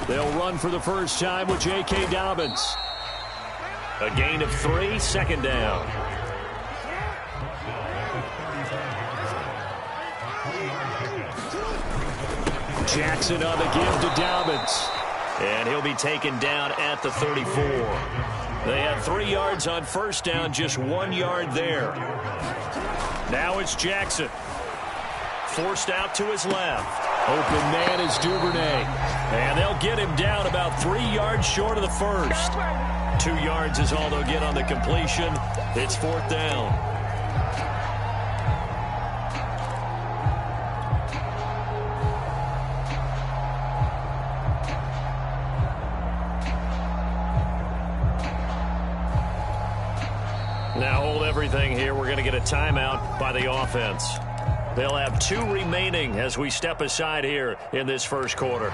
They'll run for the first time with J.K. Dobbins. A gain of 3, second down. Jackson on the give to Dobbins. And he'll be taken down at the 34. They had 3 yards on first down, just 1 yard there. Now it's Jackson. Forced out to his left. Open man is Duvernay. And they'll get him down about 3 yards short of the first. 2 yards is all they'll get on the completion. It's 4th down. Now hold everything here. We're going to get a timeout by the offense. They'll have 2 remaining as we step aside here in this first quarter.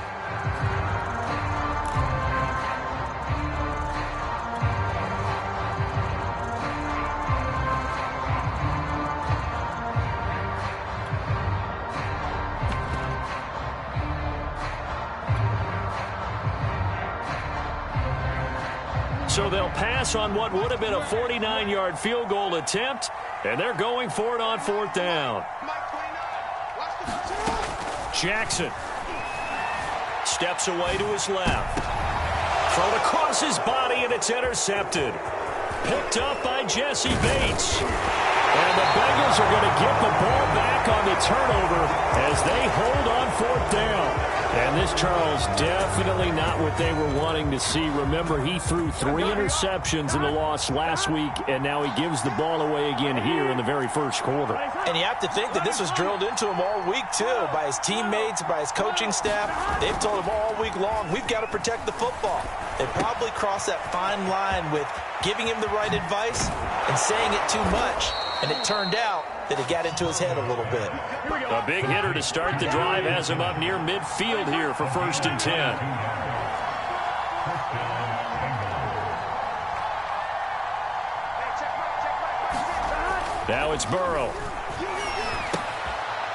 So they'll pass on what would have been a 49-yard field goal attempt, and they're going for it on 4th down. Jackson steps away to his left. Thrown across his body, and it's intercepted. Picked up by Jesse Bates. And the Bengals are going to get the ball back on the turnover as they hold on 4th down. And this, Charles, definitely not what they were wanting to see. Remember, he threw 3 interceptions in the loss last week, and now he gives the ball away again here in the very first quarter. And you have to think that this was drilled into him all week, too, by his teammates, by his coaching staff. They've told him all week long, we've got to protect the football. They probably crossed that fine line with giving him the right advice and saying it too much. And it turned out that it got into his head a little bit. A big hitter to start the drive has him up near midfield here for 1st and 10. Now it's Burrow.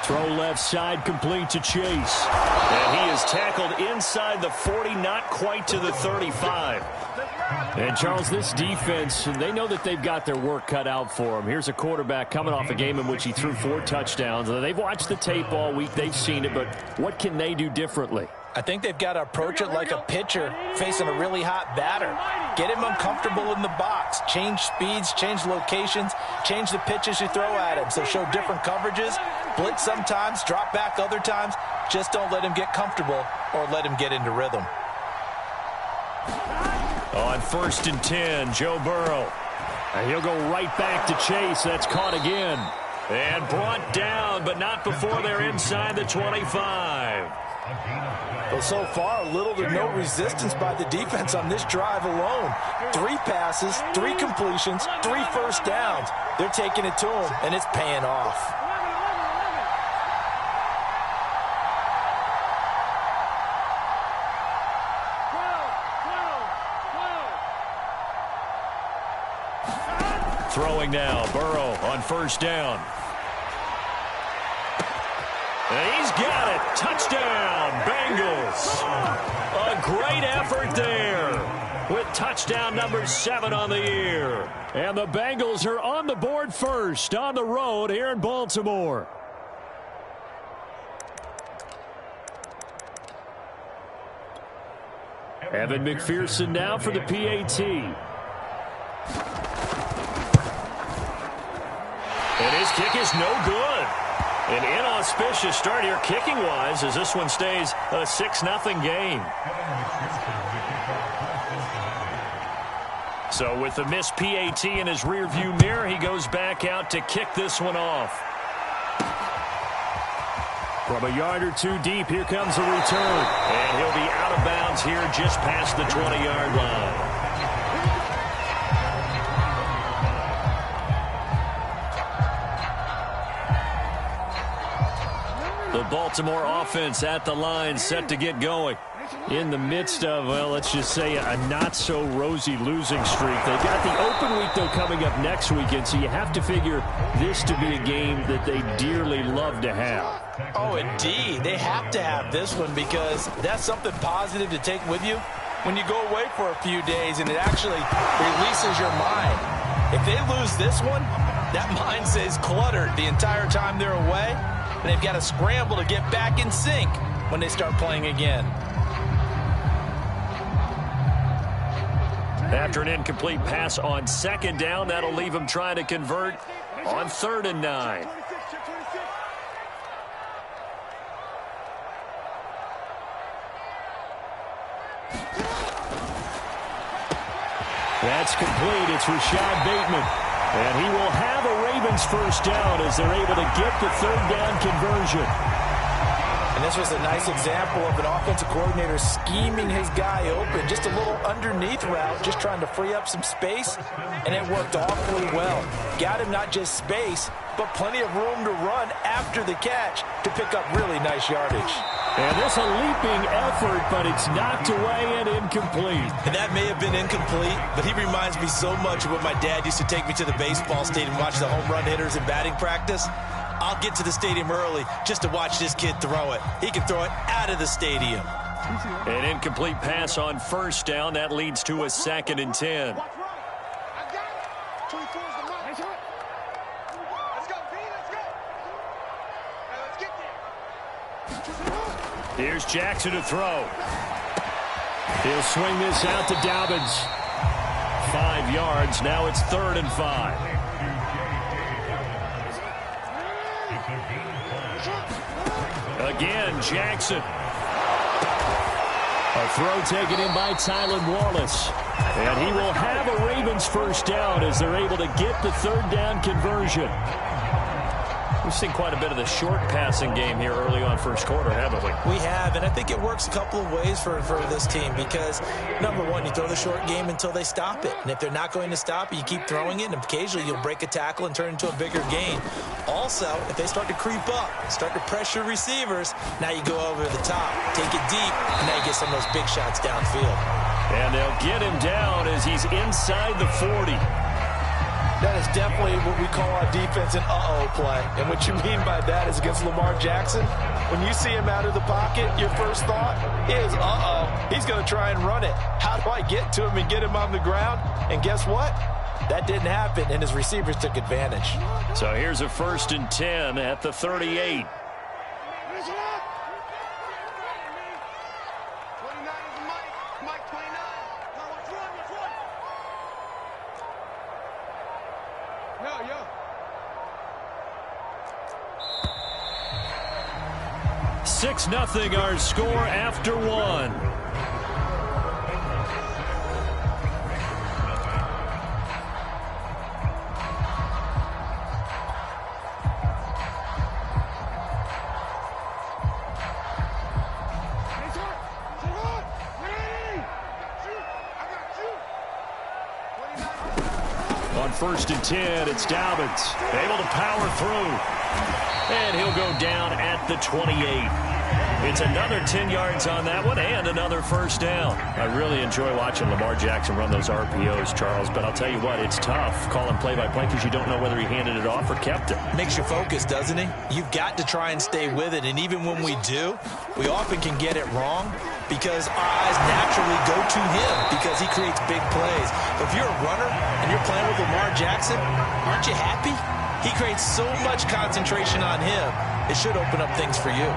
Throw left side, complete to Chase. And he is tackled inside the 40, not quite to the 35. And, Charles, this defense, they know that they've got their work cut out for them. Here's a quarterback coming off a game in which he threw 4 touchdowns. They've watched the tape all week. They've seen it, but what can they do differently? I think they've got to approach it like a pitcher facing a really hot batter. Get him uncomfortable in the box. Change speeds, change locations, change the pitches you throw at him. So show different coverages, blitz sometimes, drop back other times. Just don't let him get comfortable or let him get into rhythm. On 1st and 10, Joe Burrow. And he'll go right back to Chase. That's caught again. And brought down, but not before they're inside the 25. Well, so far, little to no resistance by the defense on this drive alone. 3 passes, 3 completions, 3 first downs. They're taking it to him, and it's paying off. Throwing now, Burrow on 1st down. And he's got it. Touchdown, Bengals. A great effort there with touchdown number 7 on the year. And the Bengals are on the board first on the road here in Baltimore. Evan McPherson now for the PAT. And his kick is no good. An inauspicious start here kicking-wise as this one stays a 6-0 game. So with the missed PAT in his rearview mirror, he goes back out to kick this one off. From a yard or 2 deep, here comes the return. And he'll be out of bounds here just past the 20-yard line. The Baltimore offense at the line, set to get going. in the midst of, well, let's just say a not-so-rosy losing streak. They've got the open week, though, coming up next weekend, so you have to figure this to be a game that they dearly love to have. Oh, indeed. They have to have this one because that's something positive to take with you when you go away for a few days, and it actually releases your mind. If they lose this one, that mind stays cluttered the entire time they're away, and they've got to scramble to get back in sync when they start playing again. After an incomplete pass on second down, that'll leave him trying to convert on 3rd and 9. That's complete. It's Rashad Bateman. And he will have a Ravens first down as they're able to get the 3rd down conversion. And this was a nice example of an offensive coordinator scheming his guy open. Just a little underneath route, just trying to free up some space, and it worked awfully well. Got him not just space, but plenty of room to run after the catch to pick up really nice yardage. And this a leaping effort, but it's knocked away and incomplete. And that may have been incomplete, but he reminds me so much of when my dad used to take me to the baseball stadium and watch the home run hitters in batting practice. I'll get to the stadium early just to watch this kid throw it. He can throw it out of the stadium. An incomplete pass on first down. That leads to a 2nd and 10. Here's Jackson to throw. He'll swing this out to Dobbins. 5 yards. Now it's 3rd and 5. Again, Jackson. A throw taken in by Tylan Wallace. And he will have a Ravens first down as they're able to get the 3rd down conversion. We've seen quite a bit of the short passing game here early on first quarter, haven't we? We have, and I think it works a couple of ways for this team because, number one, you throw the short game until they stop it. And if they're not going to stop it, you keep throwing it, and occasionally you'll break a tackle and turn into a bigger gain. Also, if they start to creep up, start to pressure receivers, now you go over the top, take it deep, and now you get some of those big shots downfield. And they'll get him down as he's inside the 40. That is definitely what we call our defense an uh-oh play. And what you mean by that is against Lamar Jackson, when you see him out of the pocket, your first thought is, uh-oh, he's going to try and run it. How do I get to him and get him on the ground? And guess what? That didn't happen, and his receivers took advantage. So here's a 1st and 10 at the 38. Yo. 6-0 our score after 1. On 1st and 10, it's Dobbins able to power through. And he'll go down at the 28. It's another 10 yards on that one and another first down. I really enjoy watching Lamar Jackson run those RPOs, Charles, but I'll tell you what, it's tough calling play-by-play because you don't know whether he handed it off or kept it. Makes you focus, doesn't he? You've got to try and stay with it, and even when we do, we often can get it wrong because our eyes naturally go to him because he creates big plays. But if you're a runner and you're playing with Lamar Jackson, aren't you happy? He creates so much concentration on him, it should open up things for you.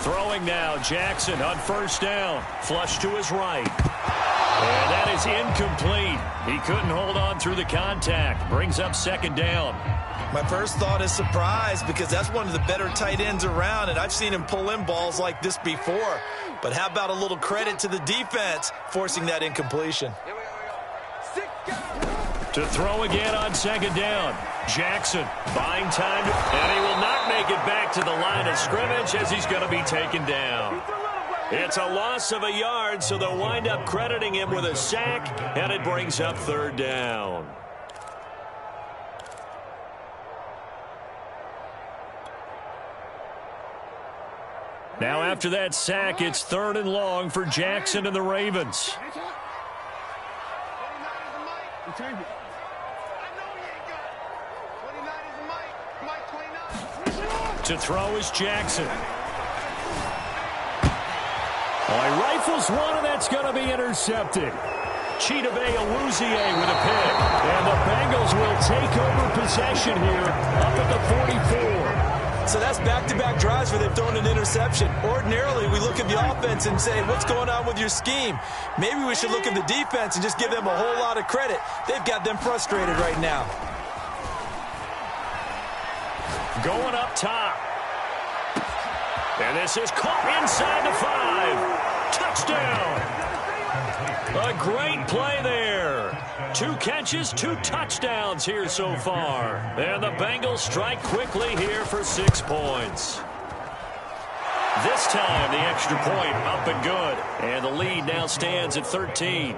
Throwing now, Jackson on first down. Flush to his right. And that is incomplete. He couldn't hold on through the contact. Brings up 2nd down. My first thought is surprise because that's one of the better tight ends around, and I've seen him pull in balls like this before. But how about a little credit to the defense forcing that incompletion? To throw again on 2nd down. Jackson buying time, and he will not make it back to the line of scrimmage as he's going to be taken down. It's a loss of a yard, so they'll wind up crediting him with a sack, and it brings up 3rd down. Now after that sack, it's 3rd and long for Jackson and the Ravens. To throw is Jackson. Oh, he rifles one, and that's going to be intercepted. Chidobe Awuzie with a pick. And the Bengals will take over possession here up at the 44. So that's back-to-back drives where they've thrown an interception. Ordinarily, we look at the offense and say, what's going on with your scheme? Maybe we should look at the defense and just give them a whole lot of credit. They've got them frustrated right now. Going up top. And this is caught inside the 5. Touchdown. A great play there. 2 catches, 2 touchdowns here so far. And the Bengals strike quickly here for 6 points. This time the extra point up and good. And the lead now stands at 13.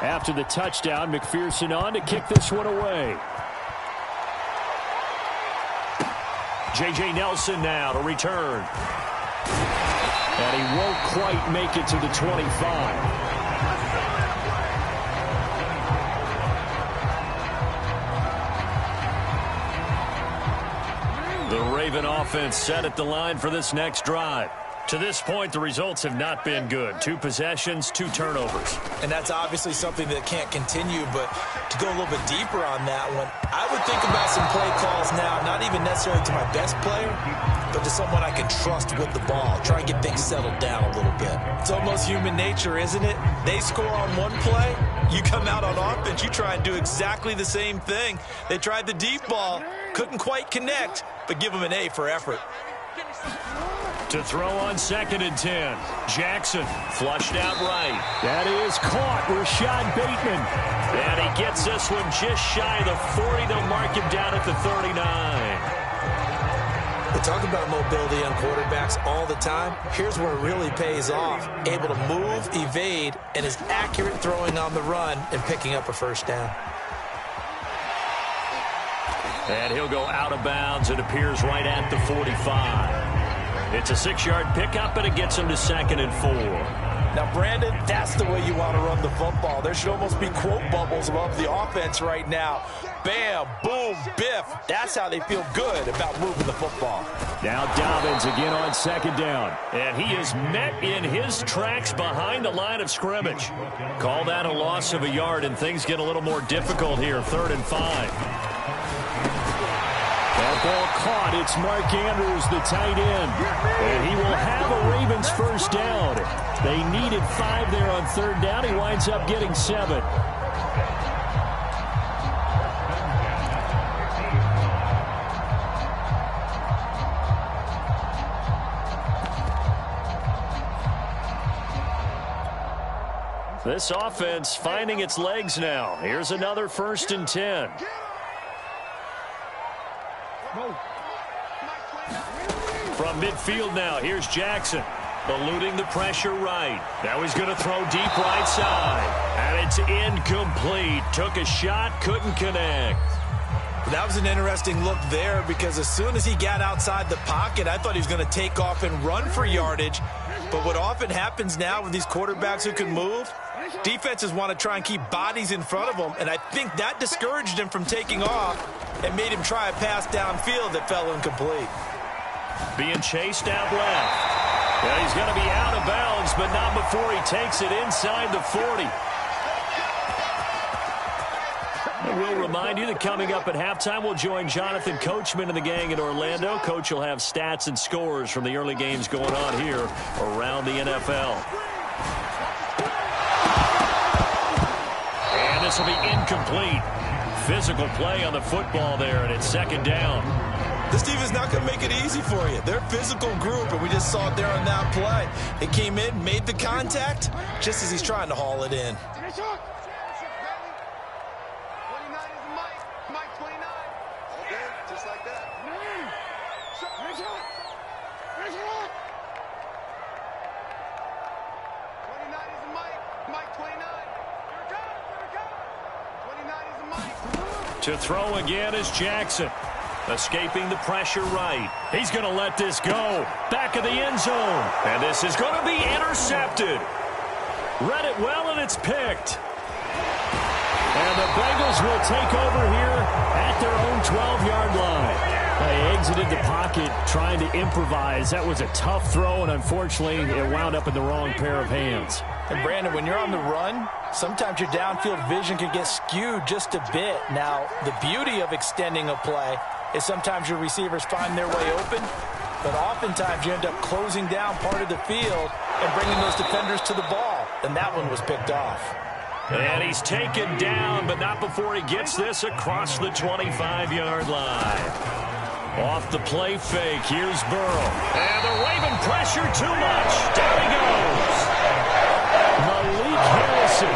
After the touchdown, McPherson on to kick this one away. J.J. Nelson now to return. And he won't quite make it to the 25. The Raven offense set at the line for this next drive. To this point, the results have not been good. 2 possessions, 2 turnovers. And that's obviously something that can't continue, but to go a little bit deeper on that one, I would think about some play calls now, not even necessarily to my best player, but to someone I can trust with the ball. Try and get things settled down a little bit. It's almost human nature, isn't it? They score on one play, you come out on offense, you try and do exactly the same thing. They tried the deep ball, couldn't quite connect, but give them an A for effort. To throw on 2nd and 10. Jackson flushed out right. That is caught. Rashad Bateman. And he gets this one just shy of the 40. They'll mark him down at the 39. We talk about mobility on quarterbacks all the time. Here's where it really pays off. Able to move, evade, and is accurate throwing on the run and picking up a first down. And he'll go out of bounds. It appears right at the 45. It's a 6-yard pickup, and it gets him to 2nd and 4. Now, Brandon, that's the way you want to run the football. There should almost be quote bubbles above the offense right now. Bam, boom, biff. That's how they feel good about moving the football. Now Dobbins again on 2nd down. And he is met in his tracks behind the line of scrimmage. Call that a loss of a yard, and things get a little more difficult here. 3rd and 5. That ball caught. It's Mark Andrews, the tight end. And he will have a Ravens first down. They needed 5 there on 3rd down. He winds up getting 7. This offense finding its legs now. Here's another 1st and 10. From midfield now, here's Jackson. Eluding the pressure right. Now he's going to throw deep right side. And it's incomplete. Took a shot, couldn't connect. That was an interesting look there because as soon as he got outside the pocket, I thought he was going to take off and run for yardage. But what often happens now with these quarterbacks who can move, defenses want to try and keep bodies in front of them, and I think that discouraged him from taking off and made him try a pass downfield that fell incomplete. Being chased out left. Yeah, he's going to be out of bounds, but not before he takes it inside the 40. And we'll remind you that coming up at halftime, we'll join Jonathan Coachman and the gang in Orlando. Coach will have stats and scores from the early games going on here around the NFL. And this will be incomplete. Physical play on the football there, and it's 2nd down. This team is not going to make it easy for you. They're a physical group, and we just saw it there on that play. It came in, made the contact, just as he's trying to haul it in. To throw again is Jackson. Escaping the pressure right. He's going to let this go. Back of the end zone. And this is going to be intercepted. Read it well, and it's picked. And the Bengals will take over here at their own 12-yard line. They exited the pocket trying to improvise. That was a tough throw, and unfortunately, it wound up in the wrong pair of hands. And Brandon, when you're on the run, sometimes your downfield vision can get skewed just a bit. Now, the beauty of extending a play is sometimes your receivers find their way open, but oftentimes you end up closing down part of the field and bringing those defenders to the ball. And that one was picked off. And he's taken down, but not before he gets this across the 25-yard line. Off the play fake, here's Burrow. And the Raven pressure too much. Down he goes. Malik Harrison.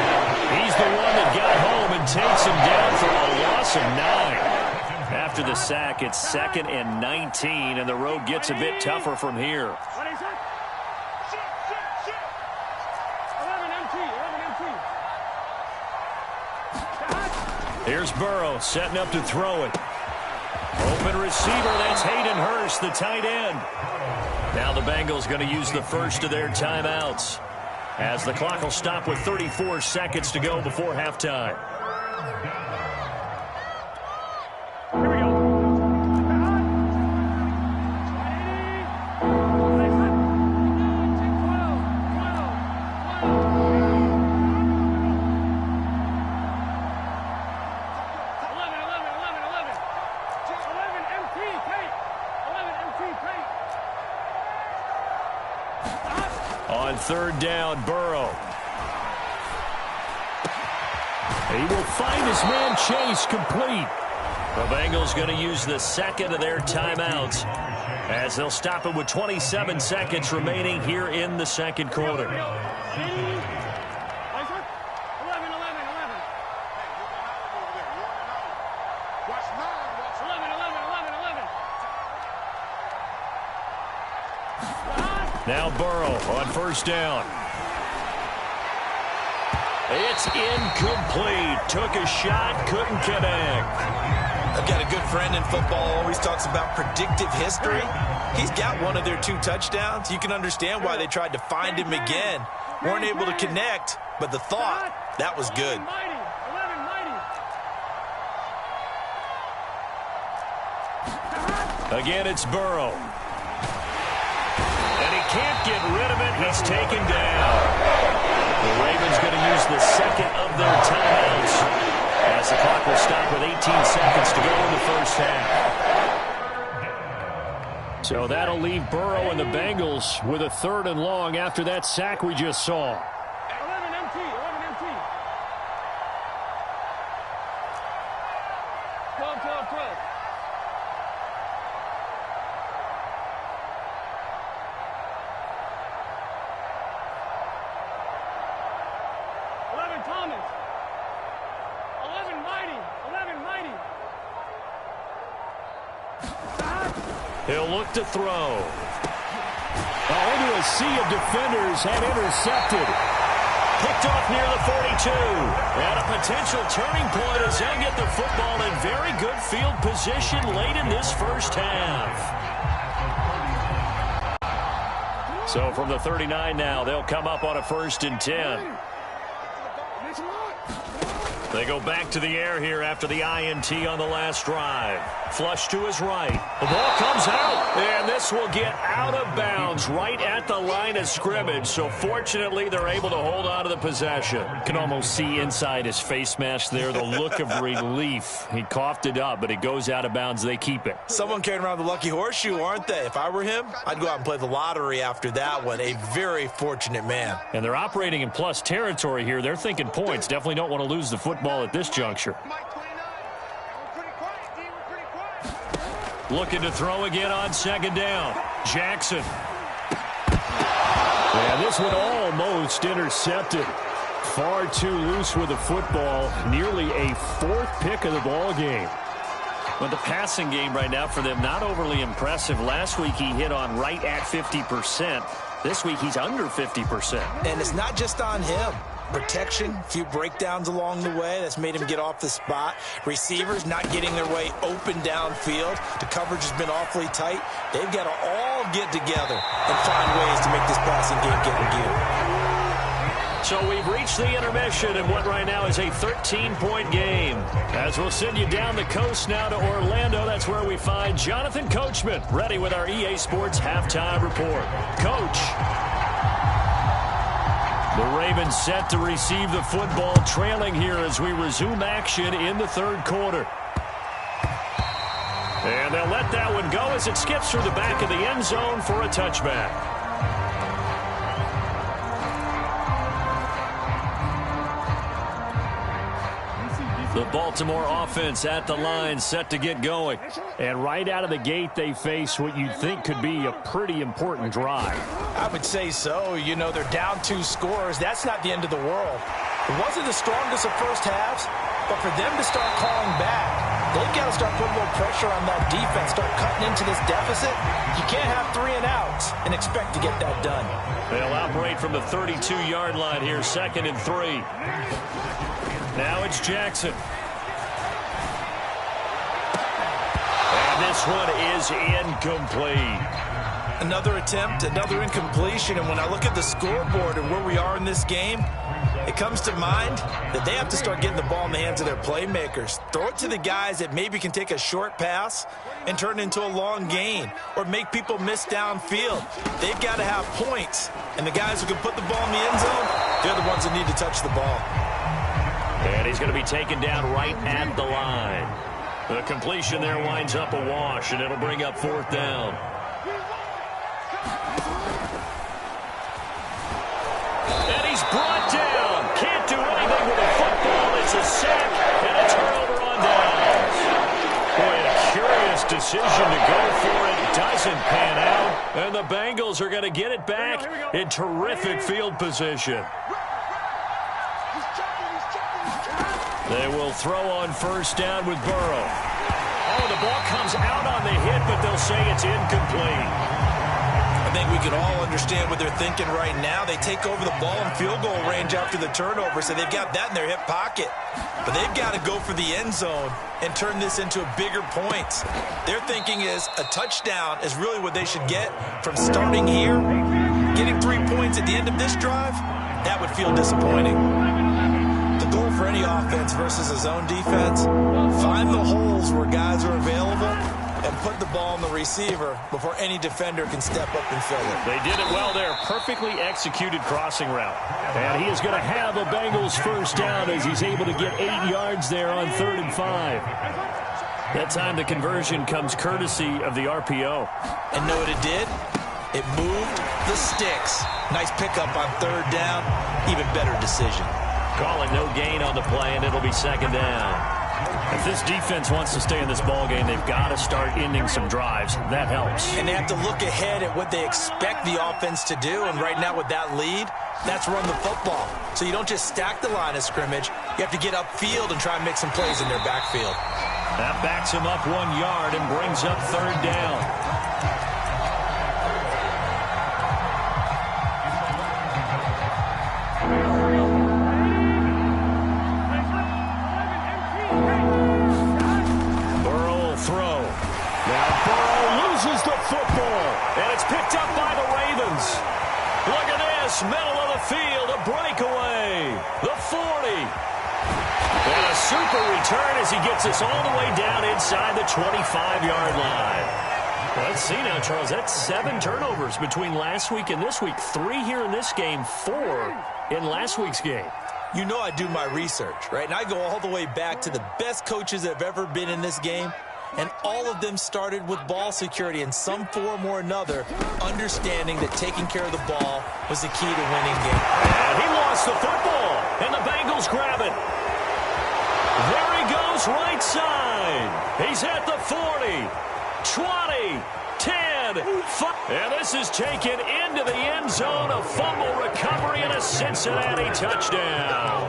He's the one that got home and takes him down for a loss of 9. After the sack, it's 2nd and 19, and the road gets a bit tougher from here. What is it? Shit. 11 MT. Here's Burrow setting up to throw it. Open receiver, that's Hayden Hurst, the tight end. Now the Bengals going to use the first of their timeouts, as the clock will stop with 34 seconds to go before halftime. Here we go. On 3rd down, Burrow. He will find his man Chase complete. The Bengals going to use the 2nd of their timeouts, as they'll stop it with 27 seconds remaining here in the 2nd quarter. Now Burrow on 1st down. It's incomplete. Took a shot, couldn't connect. I've got a good friend in football, always talks about predictive history. He's got one of their 2 touchdowns. You can understand why they tried to find him again. Weren't able to connect, but the thought, that was good. Again, it's Burrow. And he can't get rid of it. He's taken down. The Ravens going to use the 2nd of their timeouts, as the clock will stop with 18 seconds to go in the first half. So that'll leave Burrow and the Bengals with a 3rd and long after that sack we just saw. 11 MT. 12. 11 Thomas. 11 Mighty. He'll look to throw. Into a sea of defenders and intercepted. Picked off near the 42. And a potential turning point as they'll get the football in very good field position late in this first half. So from the 39 now, they'll come up on a 1st and 10. They go back to the air here after the INT on the last drive. Flush to his right. The ball comes out, and this will get out of bounds right at the line of scrimmage. So fortunately, they're able to hold on to the possession. You can almost see inside his face mask there the look of relief. He coughed it up, but it goes out of bounds. They keep it. Someone carrying around the lucky horseshoe, aren't they? If I were him, I'd go out and play the lottery after that one. A very fortunate man. And they're operating in plus territory here. They're thinking points. Definitely don't want to lose the football at this juncture. Looking to throw again on 2nd down. Jackson. Yeah, this one almost intercepted. Far too loose with the football. Nearly a 4th pick of the ball game. But the passing game right now for them, not overly impressive. Last week he hit on right at 50%. This week he's under 50%. And it's not just on him. Protection, a few breakdowns along the way. That's made him get off the spot. Receivers not getting their way open downfield. The coverage has been awfully tight. They've got to all get together and find ways to make this passing game get in gear. So we've reached the intermission in what right now is a 13-point game. As we'll send you down the coast now to Orlando, that's where we find Jonathan Coachman, ready with our EA Sports Halftime Report. Coach. The Ravens set to receive the football, trailing here as we resume action in the third quarter. And they'll let that one go as it skips through the back of the end zone for a touchback. The Baltimore offense at the line, set to get going. And right out of the gate, they face what you'd think could be a pretty important drive. I would say so. You know, they're down 2 scores. That's not the end of the world. It wasn't the strongest of first halves, but for them to start calling back, they've got to start putting a little pressure on that defense, start cutting into this deficit. You can't have 3 and outs and expect to get that done. They'll operate from the 32-yard line here, 2nd and 3. Now it's Jackson. And this one is incomplete. Another attempt, another incompletion, and when I look at the scoreboard and where we are in this game, it comes to mind that they have to start getting the ball in the hands of their playmakers. Throw it to the guys that maybe can take a short pass and turn it into a long gain or make people miss downfield. They've got to have points, and the guys who can put the ball in the end zone, they're the ones that need to touch the ball. And he's going to be taken down right at the line. The completion there winds up a wash, and it'll bring up 4th down. And he's brought down. Can't do anything with the football. It's a sack and a turnover on downs. Boy, a curious decision to go for it. Doesn't pan out. And the Bengals are going to get it back in terrific field position. They will throw on 1st down with Burrow. Oh, the ball comes out on the hit, but they'll say it's incomplete. I think we can all understand what they're thinking right now. They take over the ball in field goal range after the turnover, so they've got that in their hip pocket. But they've got to go for the end zone and turn this into a bigger point. Their thinking is a touchdown is really what they should get from starting here. Getting 3 points at the end of this drive, that would feel disappointing. The goal for any offense versus a zone defense, find the holes where guys are available and put the ball on the receiver before any defender can step up and fill it. They did it well there. Perfectly executed crossing route. And he is going to have a Bengals 1st down as he's able to get 8 yards there on 3rd and 5. That time the conversion comes courtesy of the RPO. And know what it did? It moved the sticks. Nice pickup on 3rd down. Even better decision. Calling no gain on the play, and it'll be 2nd down. If this defense wants to stay in this ballgame, they've got to start ending some drives. That helps. And they have to look ahead at what they expect the offense to do. And right now with that lead, that's run the football. So you don't just stack the line of scrimmage. You have to get upfield and try and make some plays in their backfield. That backs him up 1 yard and brings up 3rd down. Middle of the field, a breakaway. The 40. And a super return as he gets us all the way down inside the 25-yard line. Let's see now, Charles. That's 7 turnovers between last week and this week. 3 here in this game, 4 in last week's game. You know I do my research, right? And I go all the way back to the best coaches that have ever been in this game. And all of them started with ball security in some form or another, understanding that taking care of the ball was the key to winning games. And he lost the football, and the Bengals grab it. There he goes right side. He's at the 40, 20, 10, 5. And this is taken into the end zone, a fumble recovery and a Cincinnati touchdown.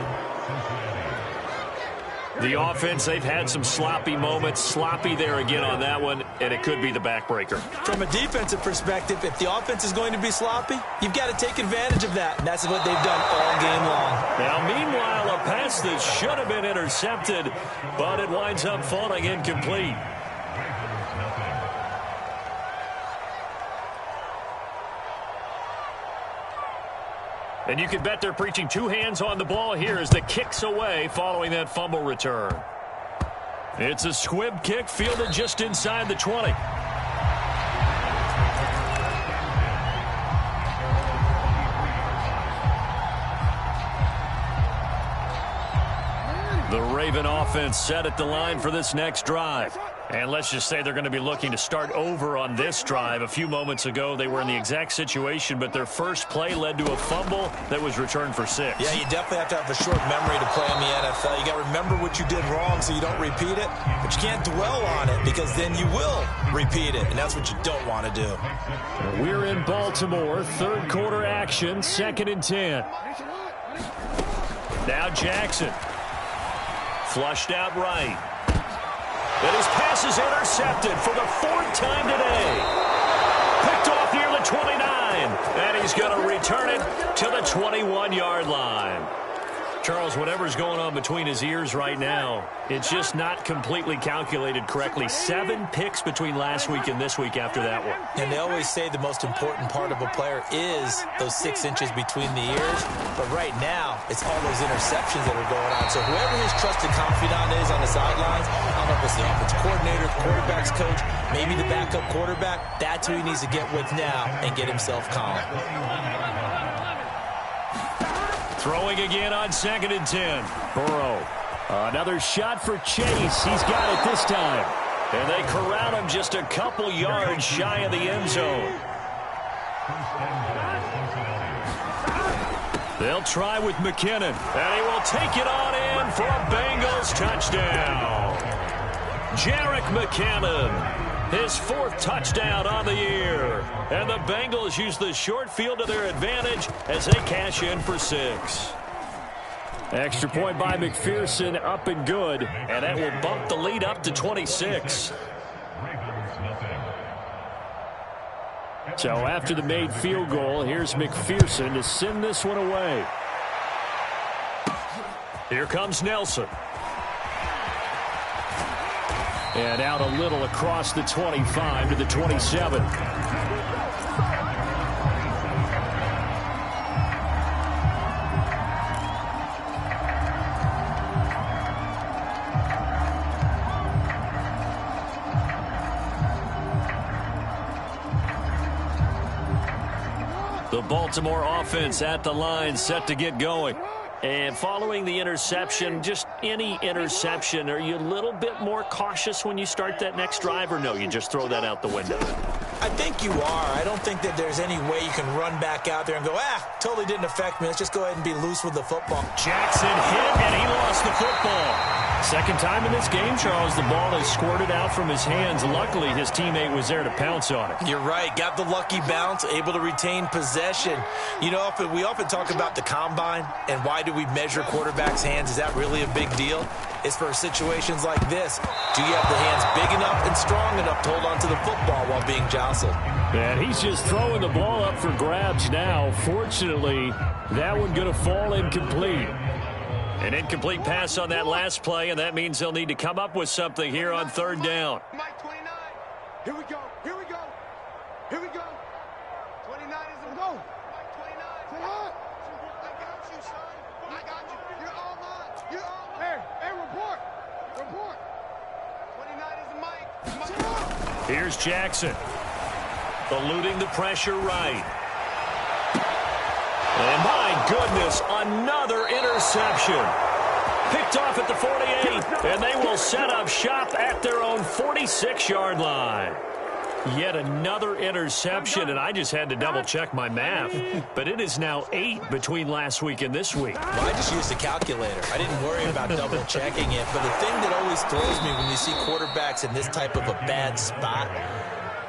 The offense, they've had some sloppy moments. Sloppy there again on that one, and it could be the backbreaker. From a defensive perspective, if the offense is going to be sloppy, you've got to take advantage of that, and that's what they've done all game long. Now, meanwhile, a pass that should have been intercepted, but it winds up falling incomplete. And you can bet they're preaching two hands on the ball here as the kick's away following that fumble return. It's a squib kick fielded just inside the 20. The Raven offense set at the line for this next drive. And let's just say they're going to be looking to start over on this drive. A few moments ago, they were in the exact situation, but their first play led to a fumble that was returned for 6. Yeah, you definitely have to have a short memory to play in the NFL. You got to remember what you did wrong so you don't repeat it, but you can't dwell on it because then you will repeat it, and that's what you don't want to do. We're in Baltimore, third quarter action, 2nd and 10. Now Jackson. Flushed out right. And his pass is intercepted for the 4th time today. Picked off near the 29. And he's going to return it to the 21-yard line. Charles, whatever's going on between his ears right now, it's just not completely calculated correctly. 7 picks between last week and this week after that one. And they always say the most important part of a player is those 6 inches between the ears. But right now, it's all those interceptions that are going on. So whoever his trusted confidant is on the sidelines, I don't know if it's the offense coordinator, the quarterback's coach, maybe the backup quarterback, that's who he needs to get with now and get himself calm. Throwing again on 2nd and 10. Burrow. Another shot for Chase. He's got it this time. And they corral him just a couple yards shy of the end zone. They'll try with McKinnon. And he will take it on in for a Bengals touchdown. Jerick McKinnon. His 4th touchdown on the year. And the Bengals use the short field to their advantage as they cash in for 6. Extra point by McPherson, up and good. And that will bump the lead up to 26. So after the made field goal, here's McPherson to send this one away. Here comes Nelson. And out a little across the 25 to the 27. The Baltimore offense at the line, set to get going. And following the interception, just any interception, are you a little bit more cautious when you start that next drive, or no, you just throw that out the window? I think you are. I don't think that there's any way you can run back out there and go, totally didn't affect me. Let's just go ahead and be loose with the football. Jackson hit, and he lost the football. Second time in this game, Charles, the ball has squirted out from his hands. Luckily, his teammate was there to pounce on it. You're right. Got the lucky bounce, able to retain possession. You know, we often talk about the combine and why do we measure quarterbacks' hands. Is that really a big deal? It's for situations like this. Do you have the hands big enough and strong enough to hold on to the football while being jostled? And he's just throwing the ball up for grabs now. Fortunately, that one going to fall incomplete. An incomplete pass on that last play, and that means they'll need to come up with something here on 3rd down. Mike 29. Here we go. Here we go. Here we go. 29 is a go. Mike 29. Come on. I got you, son. I got you. You're all mine. You're all mine. Hey, report. Report. 29 is a Mike. Here's Jackson. Eluding the pressure right. And my goodness, another interception. Picked off at the 48, and they will set up shop at their own 46-yard line. Yet another interception, and I just had to double-check my math. But it is now 8 between last week and this week. Well, I just used a calculator. I didn't worry about double-checking it. But the thing that always throws me when you see quarterbacks in this type of a bad spot,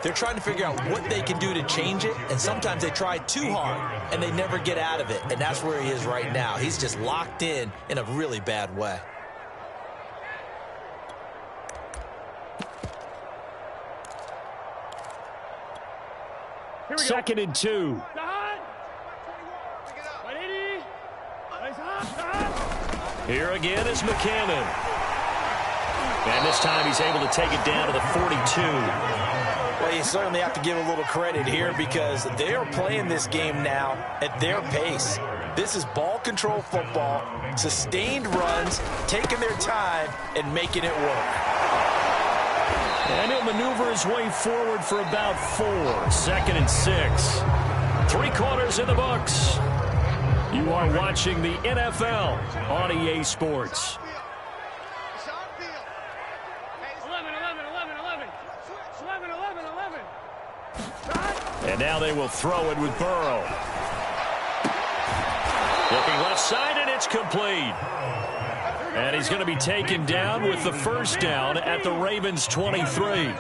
they're trying to figure out what they can do to change it, and sometimes they try too hard, and they never get out of it, and that's where he is right now. He's just locked in a really bad way. It's 2nd and 2. Here again is McCannon. And this time he's able to take it down to the 42. Well, you certainly have to give a little credit here because they are playing this game now at their pace. This is ball control football, sustained runs, taking their time, and making it work. And he'll maneuver his way forward for about 4. 2nd and 6. 3 quarters in the books. You are watching the NFL on EA Sports. 11. And now they will throw it with Burrow. Looking left side, and it's complete. And he's going to be taken down with the first down at the Ravens' 23.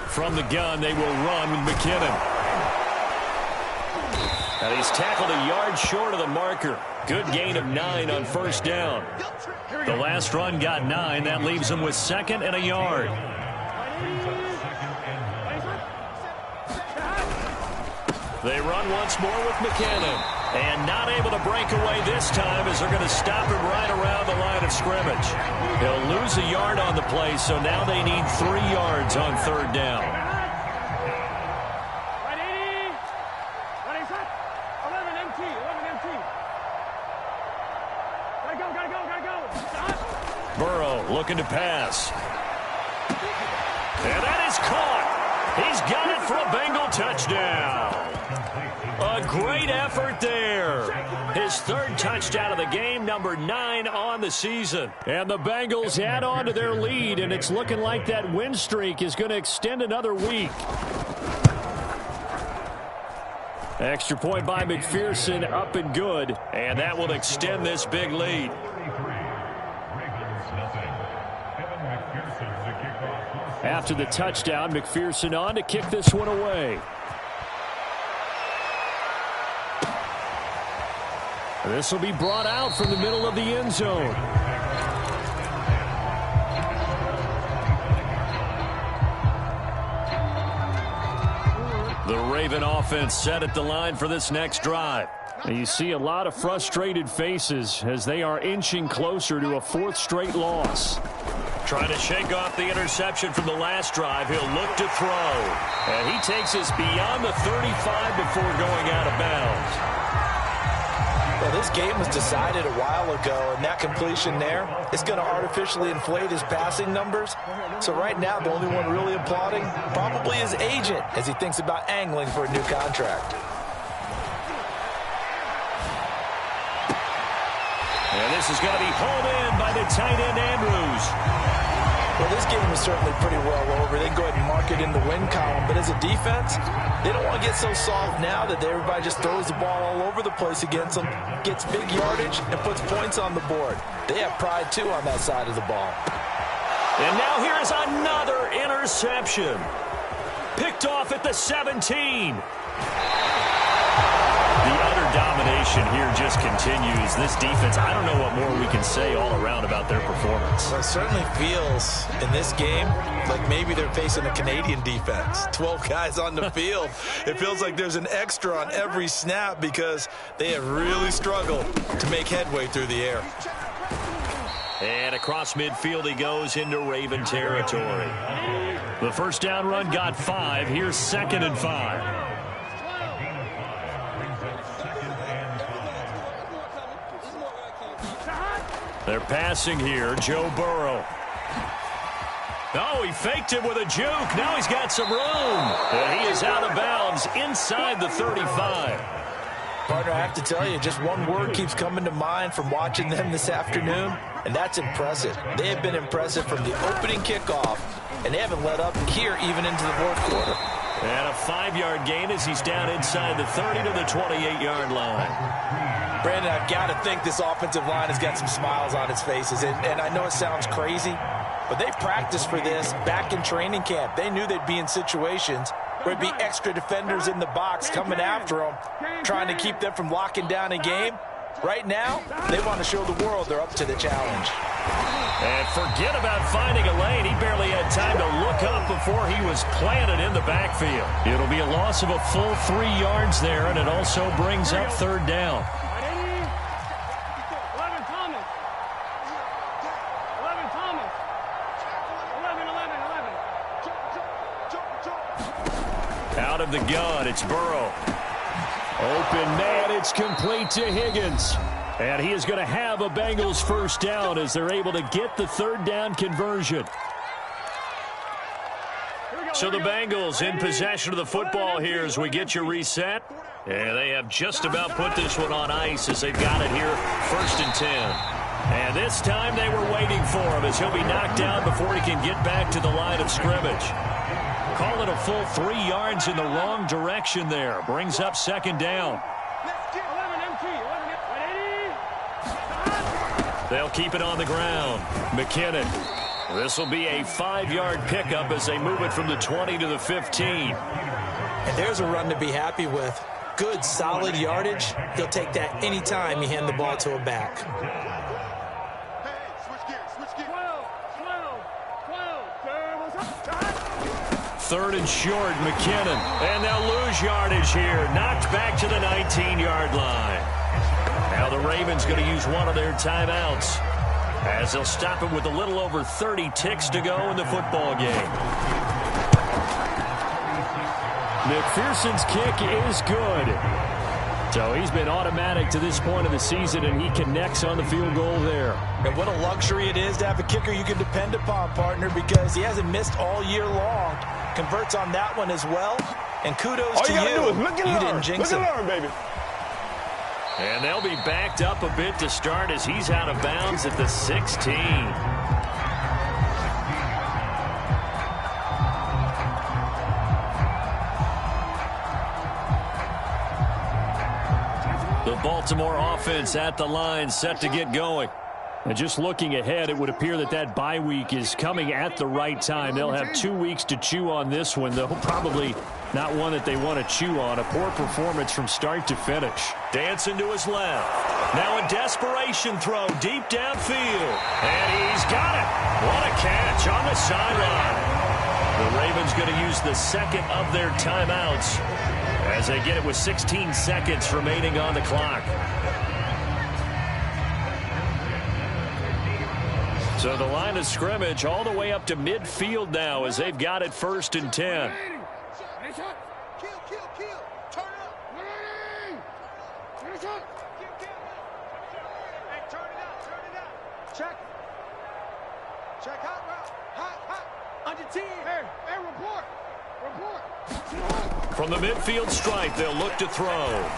From the gun, they will run with McKinnon. And he's tackled a yard short of the marker. Good gain of 9 on first down. The last run got 9. That leaves him with 2nd and a yard. They run once more with McCannon. And not able to break away this time as they're going to stop him right around the line of scrimmage. He'll lose a yard on the play, so now they need 3 yards on third down. Burrow looking to pass. And that is caught. He's got it for a Bengal touchdown. A great effort there. His 3rd touchdown of the game, number 9 on the season. And the Bengals add on to their lead, and it's looking like that win streak is going to extend another week. Extra point by McPherson, up and good. And that will extend this big lead. After the touchdown, McPherson on to kick this one away. This will be brought out from the middle of the end zone. The Raven offense set at the line for this next drive. And you see a lot of frustrated faces as they are inching closer to a 4th straight loss. Trying to shake off the interception from the last drive. He'll look to throw. And he takes us beyond the 35 before going out of bounds. Well, this game was decided a while ago, and that completion there is going to artificially inflate his passing numbers. So right now, the only one really applauding probably his agent as he thinks about angling for a new contract. And this is going to be hauled in by the tight end, Andrews. Well, this game is certainly pretty well over. They can go ahead and mark it in the win column. But as a defense, they don't want to get so soft now that everybody just throws the ball all over the place against them, gets big yardage, and puts points on the board. They have pride, too, on that side of the ball. And now here is another interception. Picked off at the 17. The utter domination here just continues. This defense, I don't know what more we can say all around about their performance. Well, it certainly feels in this game like maybe they're facing a Canadian defense. 12 guys on the field. It feels like there's an extra on every snap because they have really struggled to make headway through the air. And across midfield he goes into Raven territory. The first down run got 5. Here's 2nd and 5. They're passing here. Joe Burrow. Oh, he faked it with a juke. Now he's got some room. And he is out of bounds inside the 35. Partner, I have to tell you, just one word keeps coming to mind from watching them this afternoon, and that's impressive. They have been impressive from the opening kickoff, and they haven't let up here even into the 4th quarter. And a 5-yard gain as he's down inside the 30 to the 28-yard line. Brandon, I've got to think this offensive line has got some smiles on its faces, and I know it sounds crazy, but they practiced for this back in training camp. They knew they'd be in situations where it'd be extra defenders in the box coming after them, trying to keep them from locking down a game. Right now, they want to show the world they're up to the challenge. And forget about finding a lane. He barely had time to look up before he was planted in the backfield. It'll be a loss of a full 3 yards there, and it also brings up third down. Out of the gun, it's Burrow. Open man, it's complete to Higgins. And he is going to have a Bengals first down as they're able to get the third down conversion. So the Bengals in possession of the football here as we get you reset. And they have just about put this one on ice as they've got it here, 1st and 10. And this time they were waiting for him as he'll be knocked down before he can get back to the line of scrimmage. Call it a full 3 yards in the wrong direction there. Brings up second down. They'll keep it on the ground. McKinnon. This will be a 5-yard pickup as they move it from the 20 to the 15. And there's a run to be happy with. Good, solid yardage. He'll take that anytime you hand the ball to a back. Third and short, McKinnon. And they'll lose yardage here. Knocked back to the 19-yard line. Now the Ravens going to use one of their timeouts as they'll stop it with a little over 30 ticks to go in the football game. McPherson's kick is good. So he's been automatic to this point of the season, and he connects on the field goal there. And what a luxury it is to have a kicker you can depend upon, partner, because he hasn't missed all year long. Converts on that one as well. And kudos to you. All you got to do is look and learn. Didn't jinx look it. and learn, baby. And they'll be backed up a bit to start as he's out of bounds at the 16. The Baltimore offense at the line, set to get going. And just looking ahead, it would appear that that bye week is coming at the right time. They'll have 2 weeks to chew on this one, though probably not one that they want to chew on. A poor performance from start to finish. Dancing to his left. Now a desperation throw deep downfield. And he's got it. What a catch on the sideline. The Ravens going to use the second of their timeouts as they get it with 16 seconds remaining on the clock. So the line of scrimmage all the way up to midfield now as they've got it 1st and 10. Kill. Turn up. Hey, turn it out. Check hot route. Hot. On your team. Hey, report. From the midfield stripe, they'll look to throw.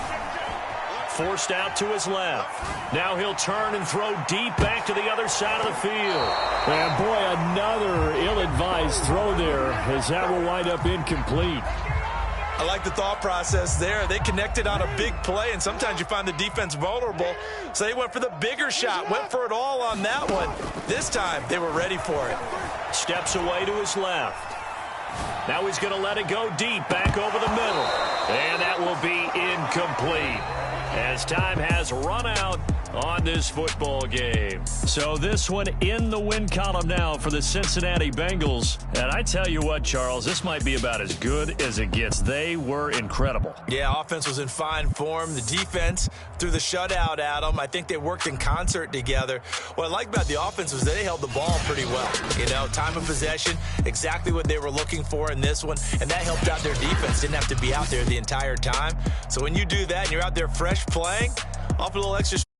Forced out to his left. Now he'll turn and throw deep back to the other side of the field. And boy, another ill-advised throw there as that will wind up incomplete. I like the thought process there. They connected on a big play, and sometimes you find the defense vulnerable. So they went for the bigger shot, went for it all on that one. This time, they were ready for it. Steps away to his left. Now he's going to let it go deep back over the middle. And that will be incomplete as time has run out on this football game. So this one in the win column now for the Cincinnati Bengals. And I tell you what, Charles, this might be about as good as it gets. They were incredible. Yeah, offense was in fine form. The defense threw the shutout at them. I think they worked in concert together. What I like about the offense was that they held the ball pretty well. You know, time of possession, exactly what they were looking for in this one. And that helped out their defense. Didn't have to be out there the entire time. So when you do that and you're out there fresh playing, off a little extra